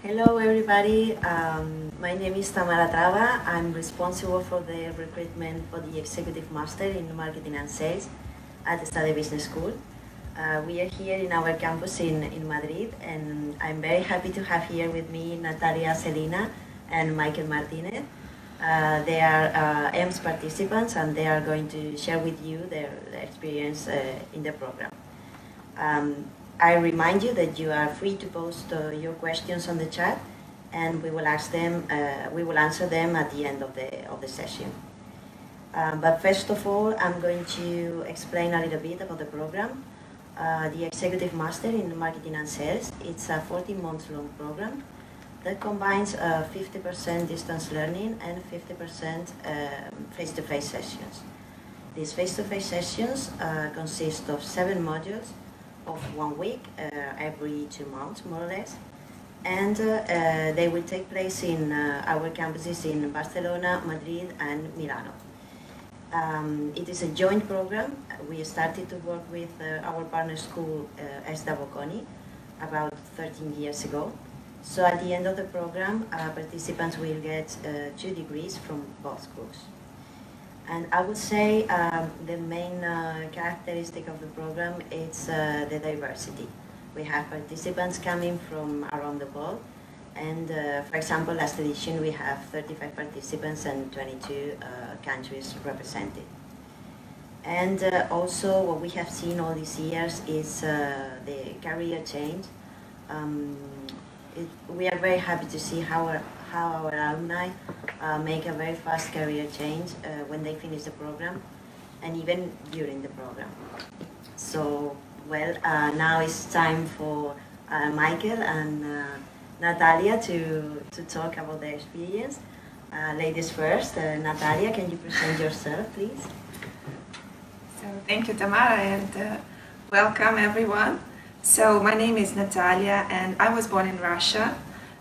Hello everybody, my name is Tamara Traba. I'm responsible for the recruitment for the Executive Master in Marketing and Sales at Esade Business School. We are here in our campus in Madrid, and I'm very happy to have here with me Natalia Celina and Michael Martinez. They are EMMS participants, and they are going to share with you their experience in the program. I remind you that you are free to post your questions on the chat, and we will ask them. We will answer them at the end of the session. But first of all, I'm going to explain a little bit about the program. The Executive Master in Marketing and Sales. It's a 14-month-long program that combines 50% distance learning and 50% face-to-face sessions. These face-to-face sessions consist of 7 modules of 1 week, every 2 months, more or less. And they will take place in our campuses in Barcelona, Madrid, and Milano. It is a joint program. We started to work with our partner school, Esade, about 13 years ago. So at the end of the program, participants will get 2 degrees from both schools. And I would say the main characteristic of the program is the diversity. We have participants coming from around the world, and for example, last edition we have 35 participants and 22 countries represented. And also what we have seen all these years is the career change. We are very happy to see how our alumni make a very fast career change when they finish the program, and even during the program. So, well, now it's time for Michael and Natalia to talk about their experience. Ladies first. Natalia, can you present yourself, please? So, thank you, Tamara, and welcome everyone. So, my name is Natalia, and I was born in Russia.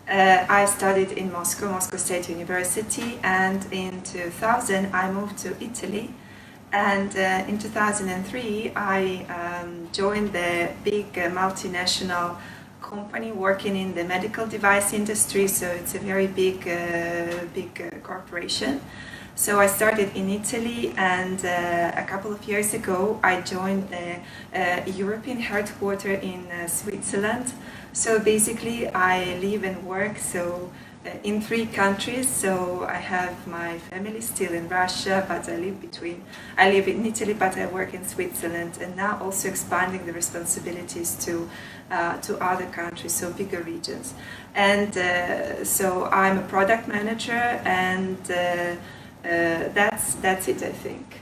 I studied in Moscow State University, and in 2000 I moved to Italy, and in 2003 I joined the big multinational company working in the medical device industry, so it's a very big corporation. So I started in Italy, and a couple of years ago I joined the European headquarters in Switzerland. So basically I live and work in 3 countries. So I have my family still in Russia, but I live in Italy, but I work in Switzerland, and now also expanding the responsibilities to other countries, so bigger regions. And so I'm a product manager, and that's it, I think.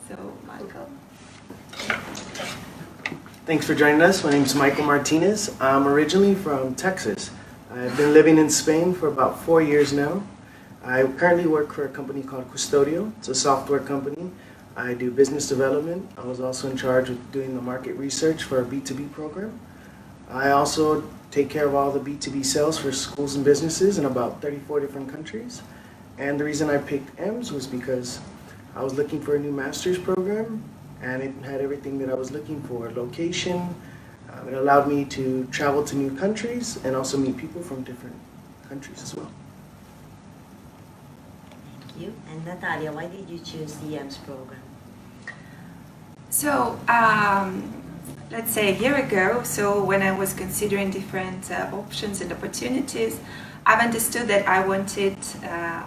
So, Michael. Thanks for joining us. My name is Michael Martinez. I'm originally from Texas. I've been living in Spain for about 4 years now. I currently work for a company called Custodio. It's a software company. I do business development. I was also in charge of doing the market research for our B2B program. I also take care of all the B2B sales for schools and businesses in about 34 different countries. And the reason I picked EMMS was because I was looking for a new master's program, and it had everything that I was looking for. Location, it allowed me to travel to new countries and also meet people from different countries as well. Thank you. And Natalia, why did you choose the EMMS program? So, let's say a year ago, so when I was considering different options and opportunities, I've understood that I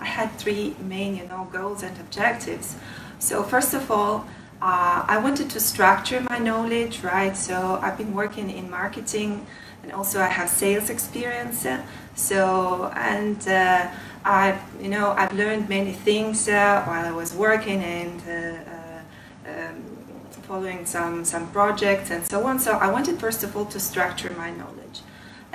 had 3 main, goals and objectives. So first of all, I wanted to structure my knowledge, right? So I've been working in marketing, and also I have sales experience. So, and I've learned many things while I was working and following some projects and so on. So I wanted first of all to structure my knowledge.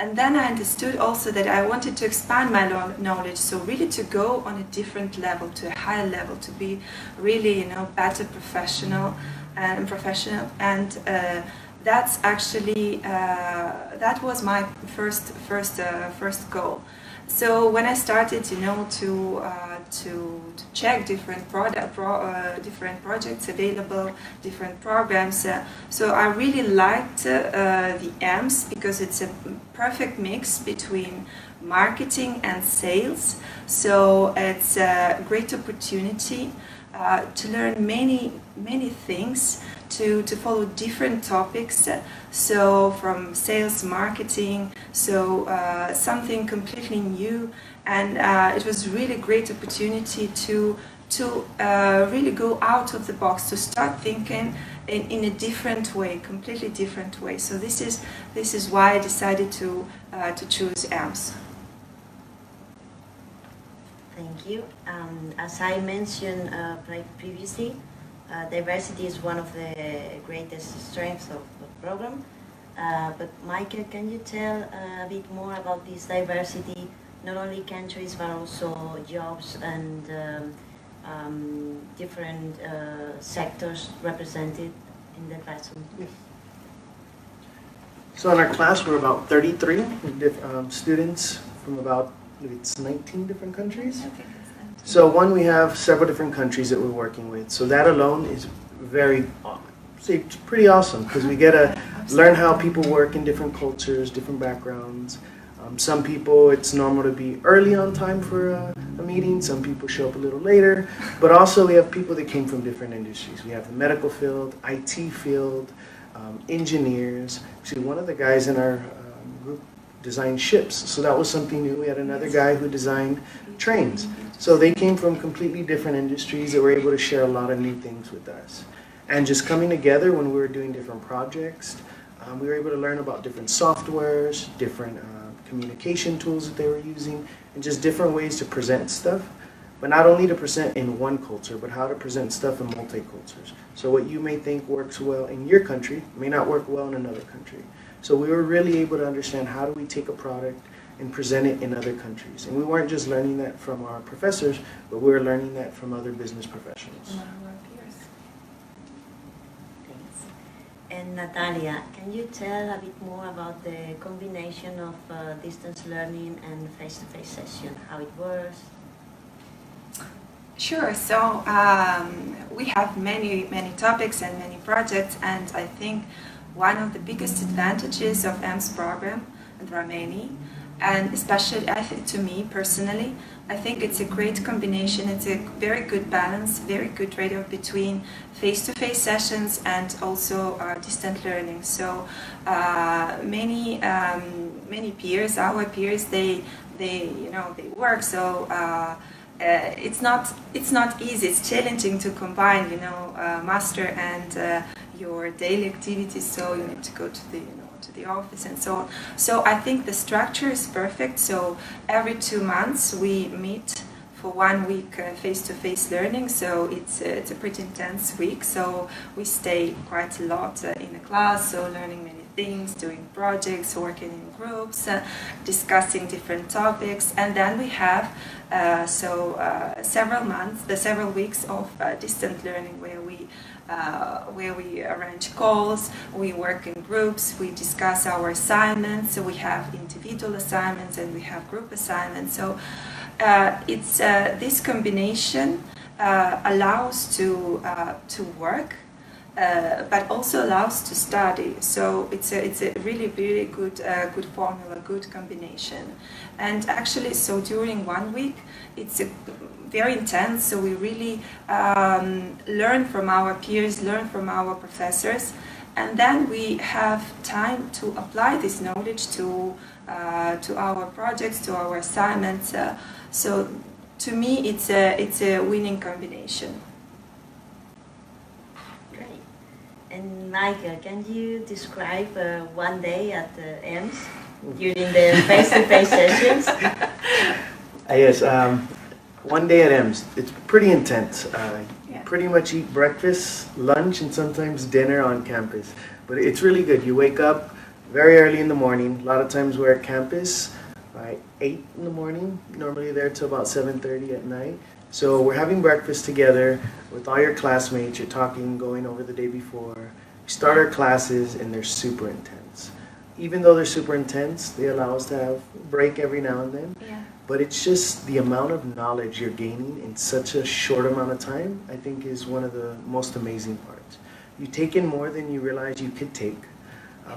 And then I understood also that I wanted to expand my knowledge, so really to go on a different level, to a higher level, to be really, better professional. And that's actually that was my first goal. So when I started, you know, to check different different projects available, different programs, so I really liked the EMMS because it's a perfect mix between marketing and sales. So it's a great opportunity to learn many things, to follow different topics, so from sales, marketing, so something completely new, and it was really great opportunity to really go out of the box, to start thinking in a different way, completely different way. So this is why I decided to choose EMMS. Thank you. As I mentioned previously, diversity is one of the greatest strengths of the program. But Michael, can you tell a bit more about this diversity, not only countries but also jobs and different sectors represented in the classroom? Yes. So in our class, we're about 33 students from about, it's 19 different countries. So one, we have several different countries that we're working with. So that alone is very, it's pretty awesome because we get to learn how people work in different cultures, different backgrounds. Some people, it's normal to be early on time for a meeting. Some people show up a little later. But also we have people that came from different industries. We have the medical field, IT field, engineers. Actually, one of the guys in our group designed ships. So that was something new. We had another guy who designed trains. So they came from completely different industries that were able to share a lot of new things with us. And just coming together when we were doing different projects, we were able to learn about different softwares, different communication tools that they were using, and just different ways to present stuff. But not only to present in one culture, but how to present stuff in multi-cultures. So what you may think works well in your country may not work well in another country. So we were really able to understand how do we take a product and present it in other countries. And we weren't just learning that from our professors, but we were learning that from other business professionals. And Natalia, can you tell a bit more about the combination of distance learning and face-to-face session, how it works? Sure. So we have many topics and many projects, and I think one of the biggest advantages of EMMS program, and there are many, and especially I think to me personally, I think it's a great combination. It's a very good balance, very good trade-off between face-to-face sessions and also distant learning. So many peers, our peers, they work. So it's not easy. It's challenging to combine, master and your daily activities. So you need to go to the office and so on. So I think the structure is perfect. So every 2 months we meet for 1 week face-to-face learning. So it's a pretty intense week. So we stay quite a lot in the class. So learning many things, doing projects, working in groups, discussing different topics, and then we have several weeks of distant learning where we arrange calls, we work in groups, we discuss our assignments. So we have individual assignments and we have group assignments. So it's this combination allows to work, but also allows to study. So it's a really good formula, good combination. And actually, so during 1 week, it's very intense. So we really learn from our peers, learn from our professors, and then we have time to apply this knowledge to our projects, to our assignments. So to me, it's a winning combination. Great. And Michael, can you describe one day at the EMMS during the face-to-face sessions? Yes. One day at EMMS, it's pretty intense. You pretty much eat breakfast, lunch, and sometimes dinner on campus. But it's really good. You wake up very early in the morning. A lot of times we're at campus by 8 in the morning, normally there till about 7:30 at night. So we're having breakfast together with all your classmates. You're talking, going over the day before. We start our classes, and they're super intense. Even though they're super intense, they allow us to have a break every now and then. Yeah. but it's just the amount of knowledge you're gaining in such a short amount of time, I think is one of the most amazing parts. You take in more than you realize you could take.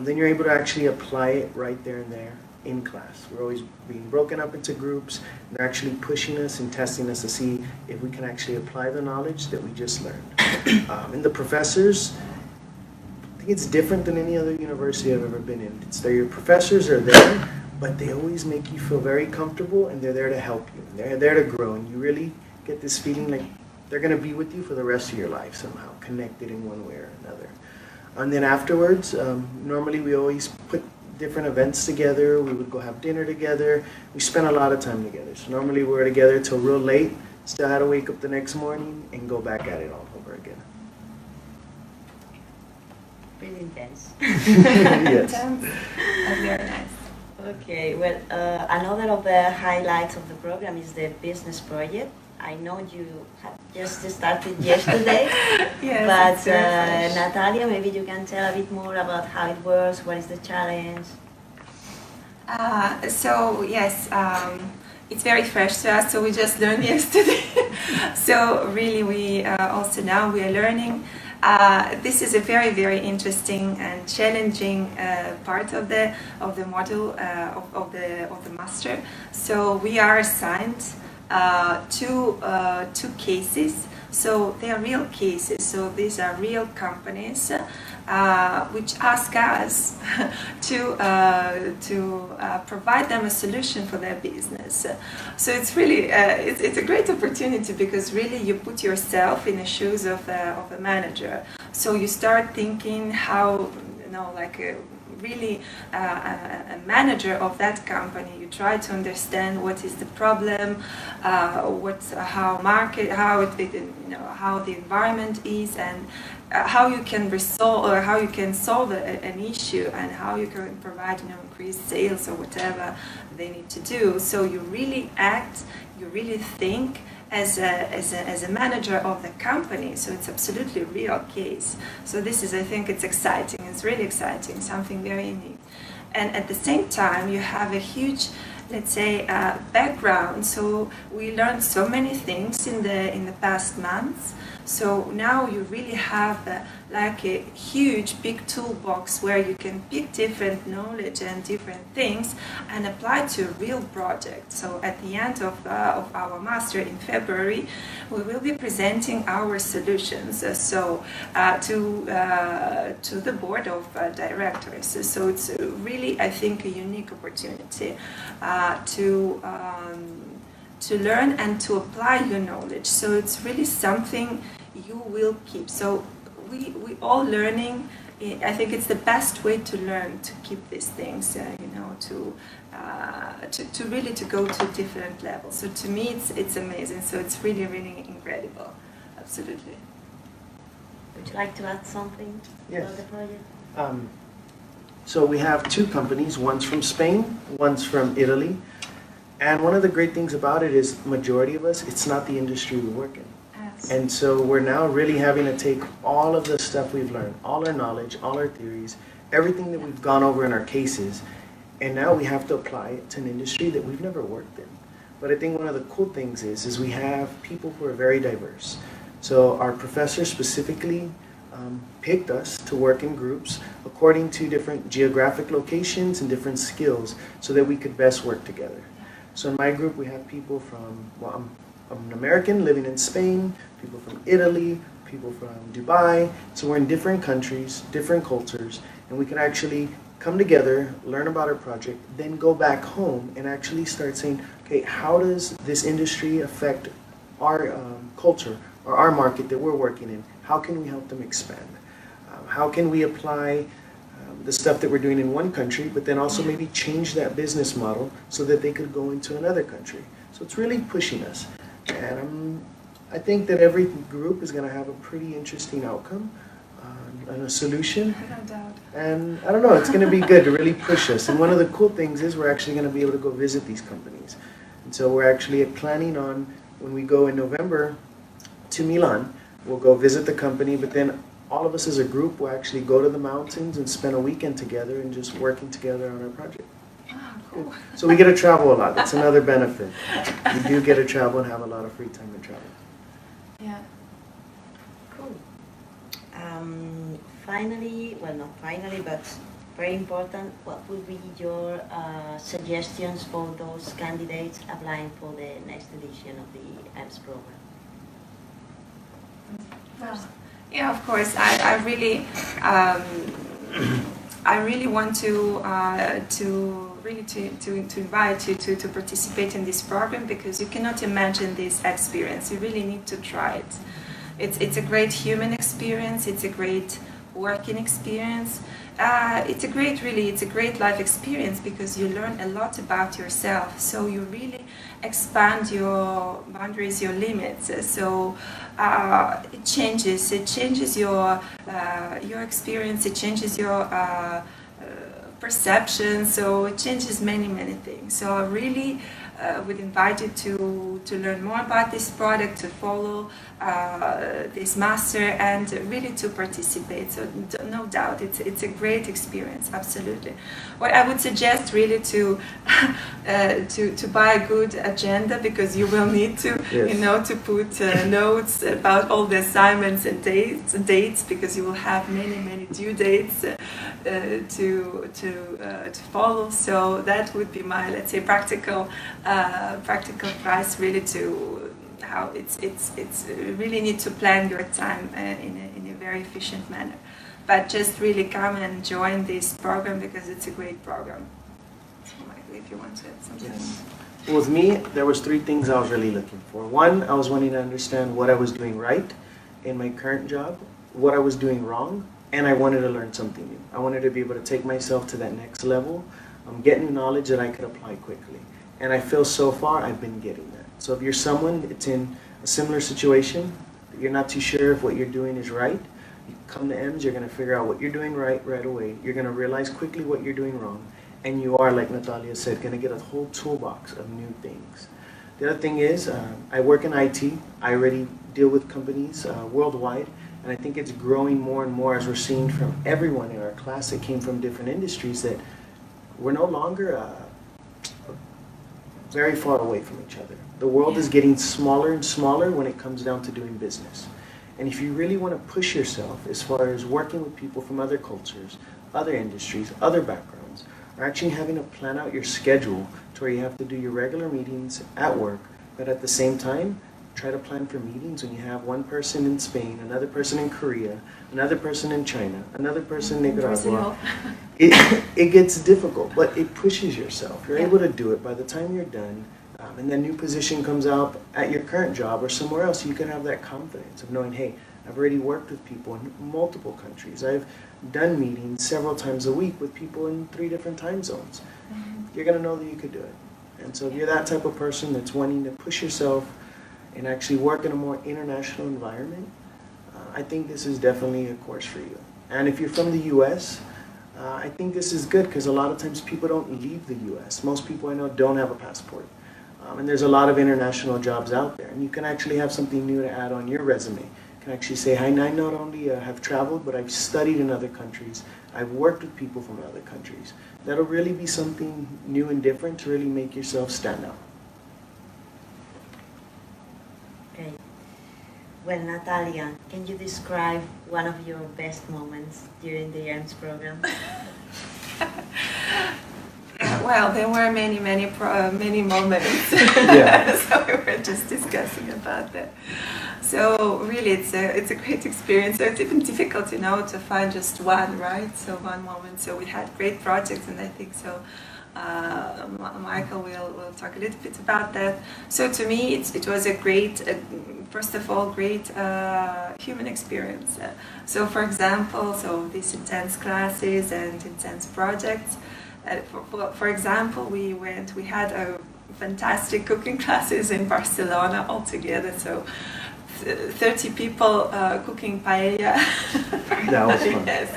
Then you're able to actually apply it right there and there in class. We're always being broken up into groups, and they're actually pushing us and testing us to see if we can actually apply the knowledge that we just learned. And the professors, I think it's different than any other university I've ever been in. Your professors are there, but they always make you feel very comfortable, and they're there to help you. And they're there to grow, and you really get this feeling like they're going to be with you for the rest of your life somehow, connected in one way or another. And then afterwards, normally we always put different events together. We would go have dinner together. We spent a lot of time together. So normally we were together till real late, still had to wake up the next morning and go back at it all over again. Pretty intense. Yes. Very nice. Okay, well, another of the highlights of the program is the business project. I know you have just started yesterday, Yes, but it's very fresh. Natalia, maybe you can tell a bit more about how it works, what is the challenge? So yes, it's very fresh to us. So we just learned yesterday. So really, we also now we are learning. This is a very interesting and challenging part of the module of the master. So we are assigned two cases. So they are real cases. So these are real companies which ask us to provide them a solution for their business. So it's really it's a great opportunity because really you put yourself in the shoes of a manager. So you start thinking how really a manager of that company. You try to understand what is the problem, how the environment is, and how you can solve an issue, and how you can provide increased sales or whatever they need to do. So you really act, you really think as a manager of the company. So it's absolutely a real case. So this is, I think it's exciting. It's really exciting, something very unique. And at the same time, you have a huge, let's say, background. So we learned so many things in the past months. So now you really have like a huge big toolbox where you can pick different knowledge and different things and apply to a real project. So at the end of our master in February, we will be presenting our solutions to the board of directors. So it's really, I think, a unique opportunity to learn and to apply your knowledge. So it's really something you will keep. So we all learning. I think it's the best way to learn, to keep these things, to really to go to different levels. So to me, it's amazing. So it's really incredible. Absolutely. Would you like to add something about the project? So we have two companies. One's from Spain, one's from Italy. And one of the great things about it is, majority of us, it's not the industry we work in. And so we're now really having to take all of the stuff we've learned, all our knowledge, all our theories, everything that we've gone over in our cases, and now we have to apply it to an industry that we've never worked in. But I think one of the cool things is we have people who are very diverse. So our professor specifically picked us to work in groups according to different geographic locations and different skills so that we could best work together. So in my group, we have people from, I'm an American living in Spain, people from Italy, people from Dubai. So we're in different countries, different cultures, and we can actually come together, learn about our project, then go back home and actually start saying, okay, how does this industry affect our culture or our market that we're working in? How can we help them expand? How can we apply the stuff that we're doing in one country, but then also maybe change that business model so that they could go into another country? So it's really pushing us. And I think that every group is going to have a pretty interesting outcome and a solution. No doubt. And I don't know, it's going to be good to really push us. And one of the cool things is we're actually going to be able to go visit these companies. And so we're actually planning on, when we go in November to Milan, we'll go visit the company, but then all of us as a group will actually go to the mountains and spend a weekend together and just working together on our project. Ah, cool. So we get to travel a lot. That's another benefit. You do get to travel and have a lot of free time to travel. Yeah. Cool. Finally, well, not finally, but very important, what would be your suggestions for those candidates applying for the next edition of the EMMS program? Well, yeah, of course. I really want to invite you to participate in this program, because you cannot imagine this experience. You really need to try it. It's a great human experience. It's a great working experience. It's a great life experience, because you learn a lot about yourself. So you really expand your boundaries, your limits. So it changes your experience. It changes your perception. So it changes many things. So I really would invite you to learn more about this product, to follow this master, and really to participate. So no doubt, it's a great experience, absolutely. What I would suggest really to buy a good agenda, because you will need to, Yes. to put notes about all the assignments and dates, because you will have many due dates to follow. So that would be my, let's say, practical advice, really, to how it's really need to plan your time in a very efficient manner. But just really come and join this program, because it's a great program. So, Michael, if you want to add something. Yes. Well, with me, there was three things I was really looking for. One, I was wanting to understand what I was doing right in my current job, what I was doing wrong, and I wanted to learn something new. I wanted to be able to take myself to that next level, getting knowledge that I could apply quickly. And I feel so far I've been getting that. So if you're someone that's in a similar situation, you're not too sure if what you're doing is right, you come to EMMS, you're going to figure out what you're doing right away. You're going to realize quickly what you're doing wrong. And you are, like Natalia said, going to get a whole toolbox of new things. The other thing is, I work in IT. I already deal with companies worldwide. And I think it's growing more and more, as we're seeing from everyone in our class that came from different industries, that we're no longer very far away from each other. The world is getting smaller and smaller when it comes down to doing business. And if you really want to push yourself as far as working with people from other cultures, other industries, other backgrounds, or actually having to plan out your schedule to where you have to do your regular meetings at work, but at the same time, try to plan for meetings when you have one person in Spain, another person in Korea, another person in China, another person in Nicaragua. It gets difficult, but it pushes yourself. You're able to do it. By the time you're done, and that new position comes out at your current job or somewhere else, you can have that confidence of knowing, hey, I've already worked with people in multiple countries. I've done meetings several times a week with people in 3 different time zones. You're going to know that you could do it. And so if you're that type of person that's wanting to push yourself and actually work in a more international environment, I think this is definitely a course for you. And if you're from the U.S., I think this is good, because a lot of times people don't leave the U.S. Most people I know don't have a passport. And there's a lot of international jobs out there. And you can actually have something new to add on your resume. You can actually say, I not only have traveled, but I've studied in other countries. I've worked with people from other countries. That'll really be something new and different to really make yourself stand out. Okay. Well, Natalia, can you describe one of your best moments during the EMMS program? Well, there were many moments. Yeah. So we were just discussing about that. So really, it's a great experience. So it's even difficult, to find just one, right? So one moment. So we had great projects, and I think so. Michael will talk a little bit about that. So to me, it was a great, first of all, great human experience. So for example, these intense classes and intense projects. For example, we had a fantastic cooking classes in Barcelona altogether. So 30 people cooking paella. That was fun. Yes,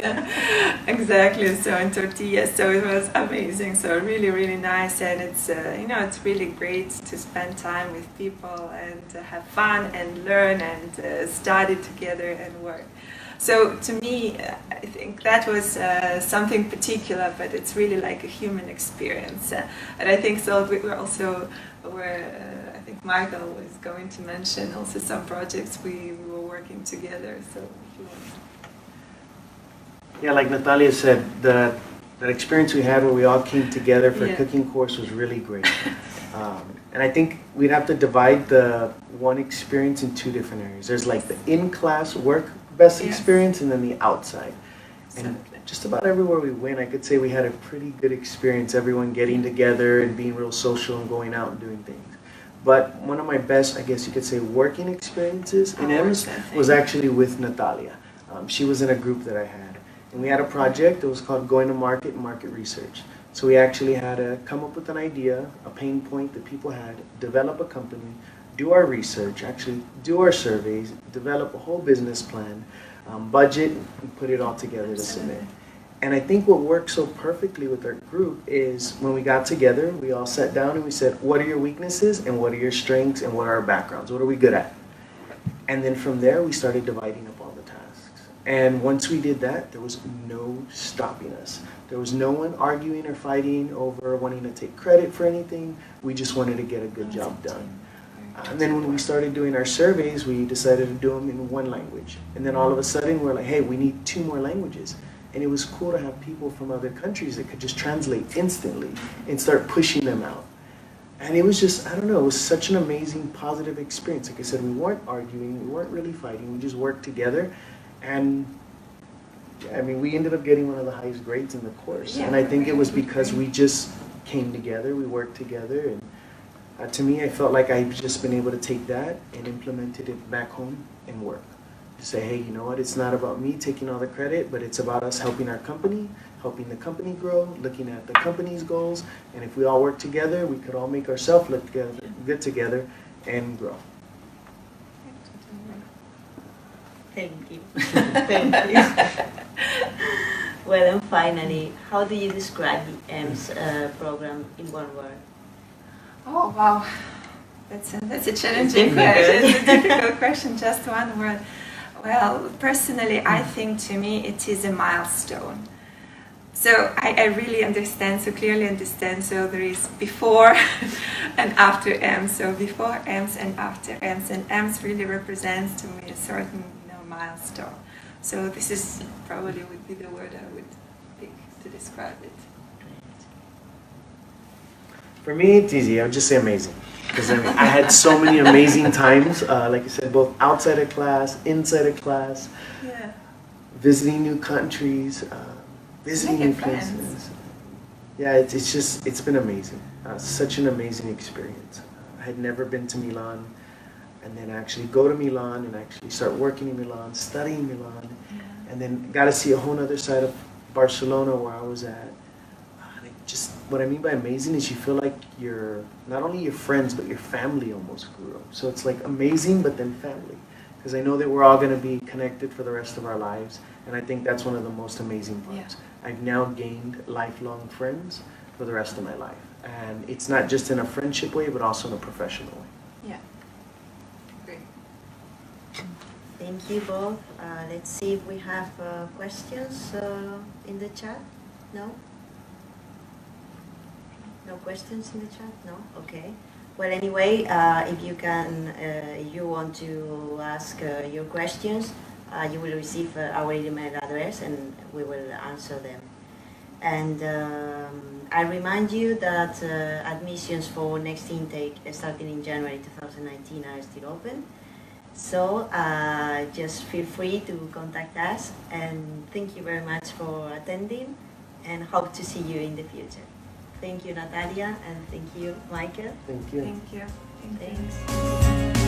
exactly. So in tortillas, so it was amazing. So really nice, and it's it's really great to spend time with people and have fun and learn and study together and work. So to me, I think that was something particular, but it's really like a human experience. And I think so. We were also I think Michael was going to mention also some projects we were working together. So if you want. Yeah, like Natalia said, that experience we had where we all came together for a cooking course was really great. And I think we'd have to divide the one experience in two different areas. There's like the in-class work best experience and then the outside. And just about everywhere we went, I could say we had a pretty good experience, everyone getting together and being real social and going out and doing things. But one of my best, I guess you could say, working experiences in EMMS was actually with Natalia. She was in a group that I had. And we had a project that was called Going to Market and Market Research. So we actually had to come up with an idea, a pain point that people had, develop a company, do our research, actually do our surveys, develop a whole business plan, budget, and put it all together to submit. And I think what worked so perfectly with our group is when we got together, we all sat down and we said, what are your weaknesses and what are your strengths and what are our backgrounds? What are we good at? And then from there, we started dividing up all the tasks. And once we did that, there was no stopping us. There was no one arguing or fighting over wanting to take credit for anything. We just wanted to get a good job done. And then when we started doing our surveys, we decided to do them in one language. And then all of a sudden, we're like, hey, we need 2 more languages. And it was cool to have people from other countries that could just translate instantly and start pushing them out. And it was just, I don't know, it was such an amazing, positive experience. Like I said, we weren't arguing, we weren't really fighting, we just worked together. And I mean, we ended up getting one of the highest grades in the course. And I think it was because we just came together, we worked together. And to me, I felt like I've just been able to take that and implemented it back home and work. To say, hey, you know what, it's not about me taking all the credit, but it's about us helping our company, helping the company grow, looking at the company's goals, and if we all work together, we could all make ourselves look good together and grow. Thank you. Thank you. Well, and finally, how do you describe the EMMS program in one word? Oh, wow. That's a challenging question. It's a difficult question, just one word. Well, personally, I think to me it is a milestone. So I really understand, so clearly understand, so there is before and after EMMS, so before EMMS and after EMMS, and EMMS really represents to me a certain milestone. So this is probably would be the word I would pick to describe it. For me, it's easy. I would just say amazing. Because I mean, I had so many amazing times, like I said, both outside of class, inside of class, visiting new countries, visiting new places. Yeah, it's been amazing. Such an amazing experience. I had never been to Milan, and then actually go to Milan and actually start working in Milan, studying Milan, and then got to see a whole other side of Barcelona where I was at. Just what I mean by amazing is you feel like you're not only your friends but your family almost grew up. So it's like amazing but then family, because I know that we're all going to be connected for the rest of our lives, and I think that's one of the most amazing parts. I've now gained lifelong friends for the rest of my life, and it's not just in a friendship way but also in a professional way. Yeah. Great. Thank you both. Let's see if we have questions in the chat. No? No questions in the chat? No? Okay. Well, anyway, if you want to ask your questions, you will receive our email address and we will answer them. And I remind you that admissions for next intake starting in January 2019 are still open. So just feel free to contact us, and thank you very much for attending and hope to see you in the future. Thank you, Natalia, and thank you, Michael. Thank you. Thank you. Thanks.